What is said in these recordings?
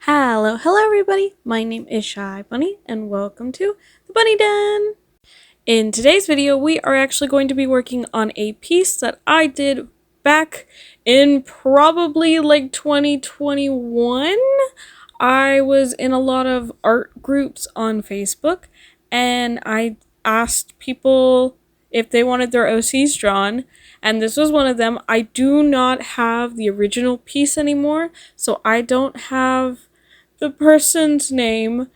Hello everybody, my name is Chy Bunni and welcome to the Bunni Den! In today's video, we are actually going to be working on a piece that I did back in probably like 2021. I was in a lot of art groups on Facebook and I asked people if they wanted their OCs drawn, and this was one of them. I do not have the original piece anymore, so I don't have the person's name.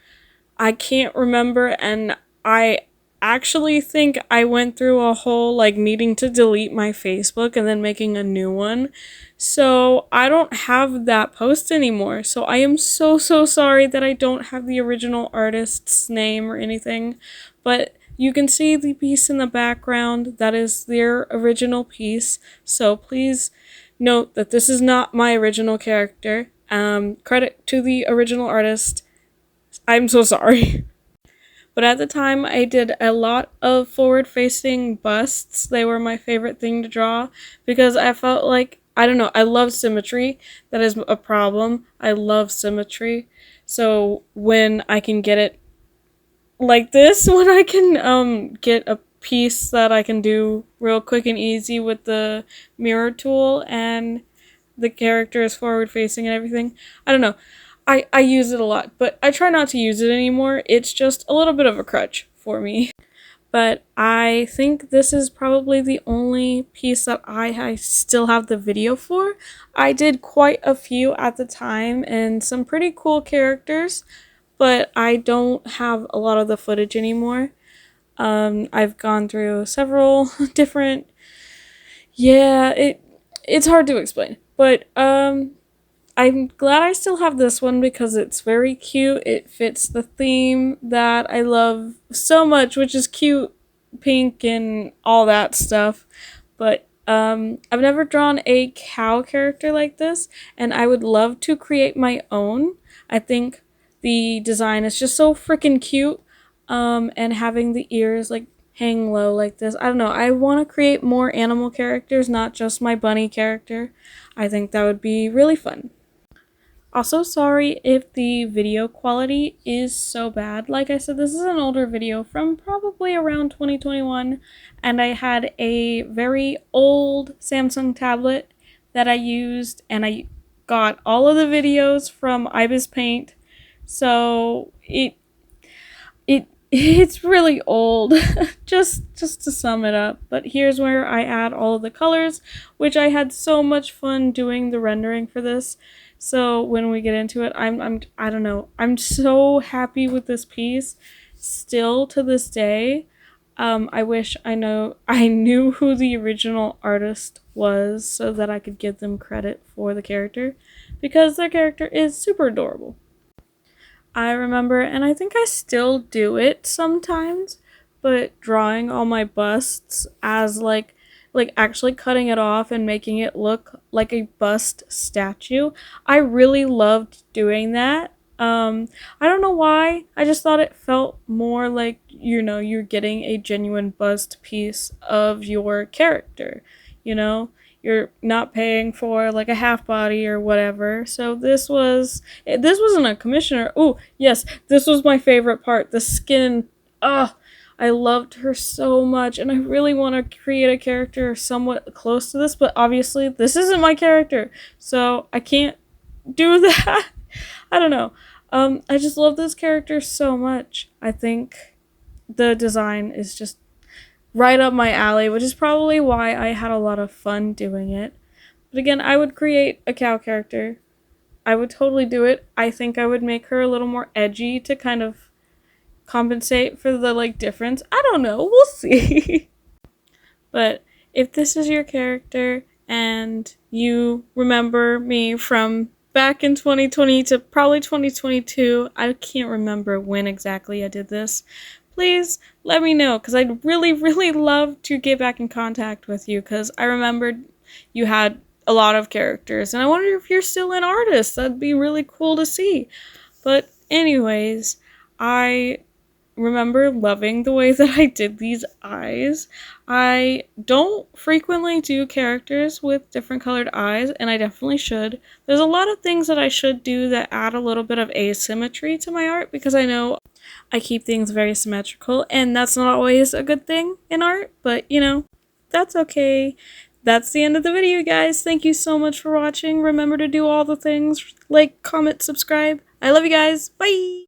I can't remember, and I actually think I went through a whole like needing to delete my Facebook and then making a new one. So I don't have that post anymore. So I am so sorry that I don't have the original artist's name or anything. But you can see the piece in the background. That is their original piece. So please note that this is not my original character. Credit to the original artist. I'm so sorry. But at the time, I did a lot of forward-facing busts. They were my favorite thing to draw because I felt like, I don't know, I love symmetry. That is a problem. I love symmetry. So when I can get it like this, when I can get a piece that I can do real quick and easy with the mirror tool and the character is forward-facing and everything, I don't know. I use it a lot, but I try not to use it anymore. It's just a little bit of a crutch for me. But I think this is probably the only piece that I still have the video for. I did quite a few at the time and some pretty cool characters, but I don't have a lot of the footage anymore. I've gone through several different... Yeah, it's hard to explain, but I'm glad I still have this one because it's very cute. It fits the theme that I love so much, which is cute, pink, and all that stuff. But I've never drawn a cow character like this, and I would love to create my own. I think the design is just so freaking cute, and having the ears like hang low like this. I don't know. I want to create more animal characters, not just my bunny character. I think that would be really fun. Also, sorry if the video quality is so bad. Like I said, this is an older video from probably around 2021, and I had a very old Samsung tablet that I used, and I got all of the videos from Ibis Paint, so it's really old. just to sum it up. But here's where I add all of the colors, which I had so much fun doing the rendering for this. So when we get into it, I don't know. I'm so happy with this piece still to this day. I wish I knew who the original artist was so that I could give them credit for the character, because their character is super adorable. I remember, and I think I still do it sometimes, but drawing all my busts as like actually cutting it off and making it look like a bust statue. I really loved doing that. I don't know why. I just thought it felt more like, you know, you're getting a genuine bust piece of your character, you know? You're not paying for like a half body or whatever. So this wasn't a commissioner. Oh, yes, this was my favorite part. The skin. Ugh. I loved her so much, and I really want to create a character somewhat close to this, but obviously this isn't my character, so I can't do that. I don't know. I just love this character so much. I think the design is just right up my alley, which is probably why I had a lot of fun doing it. But again, I would create a cow character. I would totally do it. I think I would make her a little more edgy to kind of compensate for the like difference. I don't know. We'll see. But if this is your character and you remember me from back in 2020 to probably 2022, I can't remember when exactly I did this, please let me know, because I'd really love to get back in contact with you, because I remembered you had a lot of characters, and I wonder if you're still an artist. That'd be really cool to see. But anyways, I remember loving the way that I did these eyes. I don't frequently do characters with different colored eyes, and I definitely should. There's a lot of things that I should do that add a little bit of asymmetry to my art, because I know I keep things very symmetrical, and that's not always a good thing in art, but you know, that's okay. That's the end of the video, guys. Thank you so much for watching. Remember to do all the things, like, comment, subscribe. I love you guys. Bye!